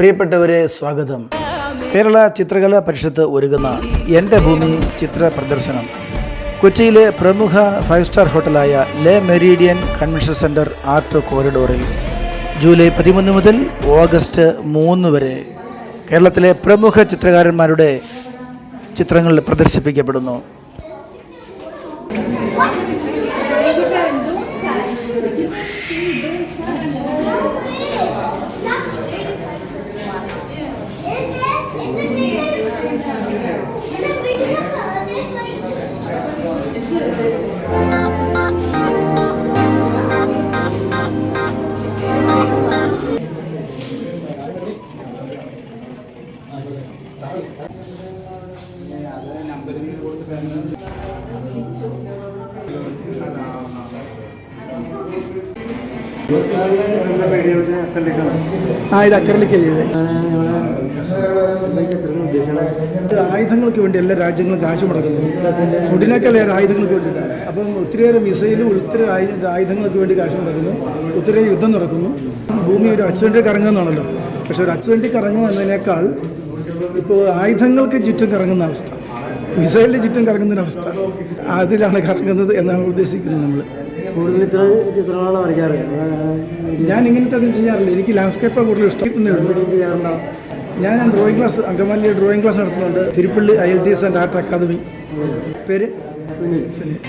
പ്രിയപ്പെട്ടവരെ, സ്വാഗതം. കേരള ചിത്രകലാ പരിഷത്ത് ഒരുക്കുന്ന എൻ്റെ ഭൂമി ചിത്ര പ്രദർശനം കൊച്ചിയിലെ പ്രമുഖ 5 സ്റ്റാർ ഹോട്ടലായ Le Meridien convention centre art കോറിഡോറിൽ ജൂലൈ 13 മുതൽ ഓഗസ്റ്റ് 3 വരെ കേരളത്തിലെ പ്രമുഖ ചിത്രകാരന്മാരുടെ ചിത്രങ്ങൾ പ്രദർശിപ്പിക്കപ്പെടുന്നു. ഇത് അക്കരയിലേക്ക് ആയുധങ്ങൾക്ക് വേണ്ടി എല്ലാ രാജ്യങ്ങളും കാശ് മുടക്കുന്നു. ഫുഡിനേക്കാൾ ആയുധങ്ങൾക്ക് വേണ്ടിയിട്ടാണ്. അപ്പം ഒത്തിരിയേറെ മിസൈലും ഒത്തിരി ആയുധങ്ങൾക്ക് വേണ്ടി കാശ് മുടക്കുന്നു. ഒത്തിരി യുദ്ധം നടക്കുന്നു. ഭൂമി ഒരു അച്ചുവണ്ടി കറങ്ങുന്നതാണല്ലോ. പക്ഷെ ഒരു അച്ചുവണ്ടി കറങ്ങുക എന്നതിനേക്കാൾ ഇപ്പോൾ ആയുധങ്ങൾക്ക് ചുറ്റും കറങ്ങുന്ന അവസ്ഥ, മിസൈലിന് ചുറ്റും കറങ്ങുന്നൊരവസ്ഥ, അതിലാണ് കറങ്ങുന്നത് എന്നാണ് ഉദ്ദേശിക്കുന്നത്. നമ്മൾ ഞാൻ ഇങ്ങനത്തെ ഒന്നും ചെയ്യാറില്ല. എനിക്ക് ലാൻഡ്സ്കേപ്പാണ് കൂടുതൽ ഇഷ്ടം. ഞാൻ ഡ്രോയിങ് ക്ലാസ്, അങ്കമാലിയിൽ ഡ്രോയിങ് ക്ലാസ് നടത്തുന്നുണ്ട്. Thiruppally ILTS and art academy. പേര് സുനിൽ.